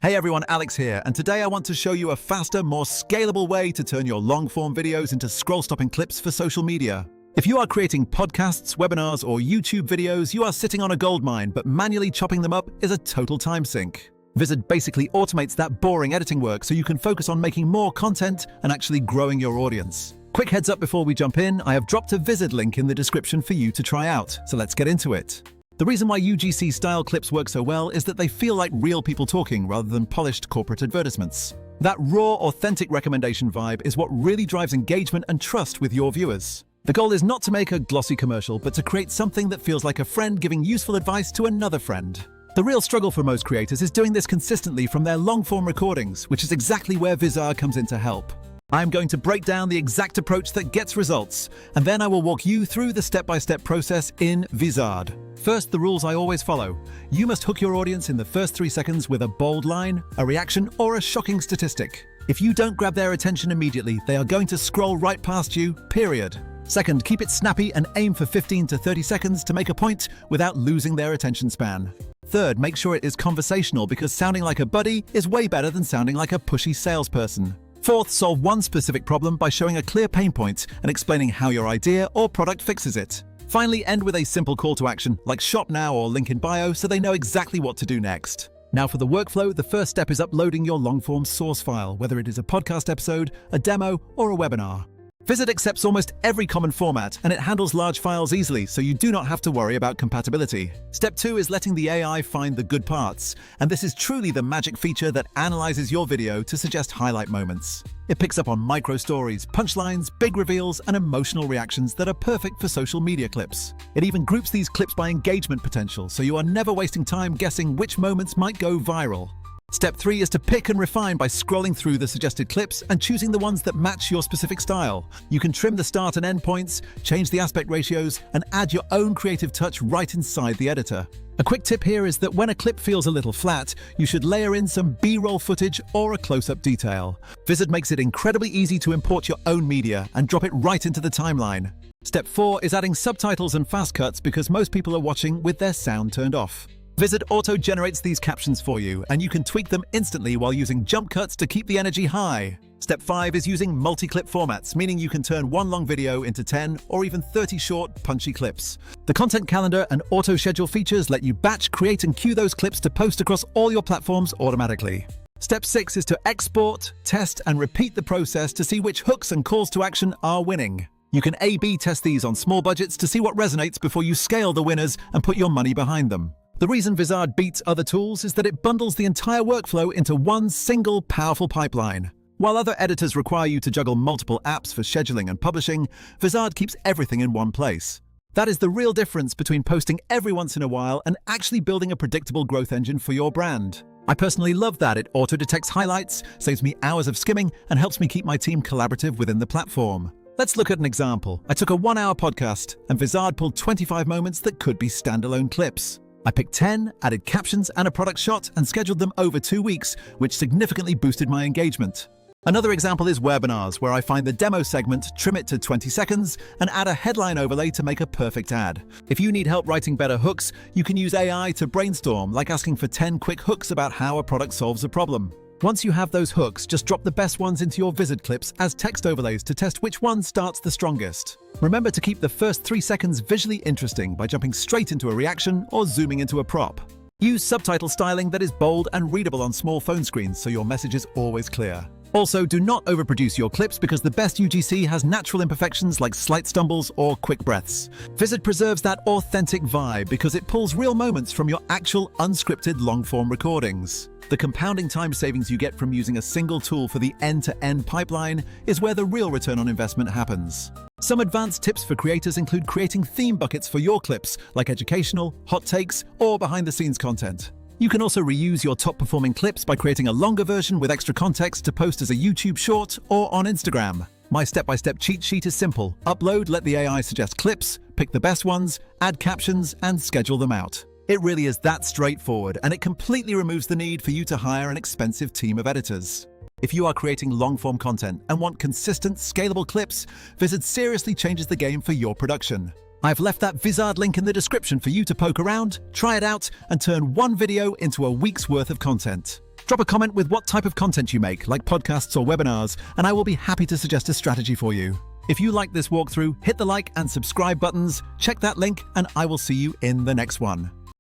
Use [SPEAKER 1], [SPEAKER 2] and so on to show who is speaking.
[SPEAKER 1] Hey everyone, Alex here, and today I want to show you a faster, more scalable way to turn your long-form videos into scroll-stopping clips for social media. If you are creating podcasts, webinars, or YouTube videos, you are sitting on a goldmine, but manually chopping them up is a total time sink. Vizard basically automates that boring editing work so you can focus on making more content and actually growing your audience. Quick heads up before we jump in, I have dropped a Vizard link in the description for you to try out, so let's get into it. The reason why UGC-style clips work so well is that they feel like real people talking rather than polished corporate advertisements. That raw, authentic recommendation vibe is what really drives engagement and trust with your viewers. The goal is not to make a glossy commercial, but to create something that feels like a friend giving useful advice to another friend. The real struggle for most creators is doing this consistently from their long-form recordings, which is exactly where Vizard comes in to help. I'm going to break down the exact approach that gets results, and then I will walk you through the step-by-step process in Vizard. First, the rules I always follow. You must hook your audience in the first 3 seconds with a bold line, a reaction, or a shocking statistic. If you don't grab their attention immediately, they are going to scroll right past you, period. Second, keep it snappy and aim for 15 to 30 seconds to make a point without losing their attention span. Third, make sure it is conversational because sounding like a buddy is way better than sounding like a pushy salesperson. Fourth, solve one specific problem by showing a clear pain point and explaining how your idea or product fixes it. Finally, end with a simple call to action, like shop now or link in bio, so they know exactly what to do next. Now for the workflow, the first step is uploading your long-form source file, whether it is a podcast episode, a demo, or a webinar. Vizard accepts almost every common format, and it handles large files easily, so you do not have to worry about compatibility. Step 2 is letting the AI find the good parts, and this is truly the magic feature that analyzes your video to suggest highlight moments. It picks up on micro stories, punchlines, big reveals, and emotional reactions that are perfect for social media clips. It even groups these clips by engagement potential, so you are never wasting time guessing which moments might go viral. Step 3 is to pick and refine by scrolling through the suggested clips and choosing the ones that match your specific style. You can trim the start and end points, change the aspect ratios, and add your own creative touch right inside the editor. A quick tip here is that when a clip feels a little flat, you should layer in some B-roll footage or a close-up detail. Vizard makes it incredibly easy to import your own media and drop it right into the timeline. Step 4 is adding subtitles and fast cuts because most people are watching with their sound turned off. Vizard auto-generates these captions for you, and you can tweak them instantly while using jump cuts to keep the energy high. Step 5 is using multi-clip formats, meaning you can turn one long video into 10 or even 30 short, punchy clips. The content calendar and auto-schedule features let you batch, create, and queue those clips to post across all your platforms automatically. Step 6 is to export, test, and repeat the process to see which hooks and calls to action are winning. You can A/B test these on small budgets to see what resonates before you scale the winners and put your money behind them. The reason Vizard beats other tools is that it bundles the entire workflow into one single powerful pipeline. While other editors require you to juggle multiple apps for scheduling and publishing, Vizard keeps everything in one place. That is the real difference between posting every once in a while and actually building a predictable growth engine for your brand. I personally love that it auto-detects highlights, saves me hours of skimming, and helps me keep my team collaborative within the platform. Let's look at an example. I took a 1-hour podcast, and Vizard pulled 25 moments that could be standalone clips. I picked 10, added captions and a product shot, and scheduled them over 2 weeks, which significantly boosted my engagement. Another example is webinars, where I find the demo segment, trim it to 20 seconds, and add a headline overlay to make a perfect ad. If you need help writing better hooks, you can use AI to brainstorm, like asking for 10 quick hooks about how a product solves a problem. Once you have those hooks, just drop the best ones into your Vizard clips as text overlays to test which one starts the strongest. Remember to keep the first 3 seconds visually interesting by jumping straight into a reaction or zooming into a prop. Use subtitle styling that is bold and readable on small phone screens so your message is always clear. Also, do not overproduce your clips because the best UGC has natural imperfections like slight stumbles or quick breaths. Vizard preserves that authentic vibe because it pulls real moments from your actual unscripted long-form recordings. The compounding time savings you get from using a single tool for the end-to-end pipeline is where the real return on investment happens. Some advanced tips for creators include creating theme buckets for your clips, like educational, hot takes, or behind-the-scenes content. You can also reuse your top-performing clips by creating a longer version with extra context to post as a YouTube short or on Instagram. My step-by-step cheat sheet is simple. Upload, let the AI suggest clips, pick the best ones, add captions, and schedule them out. It really is that straightforward, and it completely removes the need for you to hire an expensive team of editors. If you are creating long-form content and want consistent, scalable clips, Vizard seriously changes the game for your production. I've left that Vizard link in the description for you to poke around, try it out, and turn one video into a week's worth of content. Drop a comment with what type of content you make, like podcasts or webinars, and I will be happy to suggest a strategy for you. If you like this walkthrough, hit the like and subscribe buttons, check that link, and I will see you in the next one.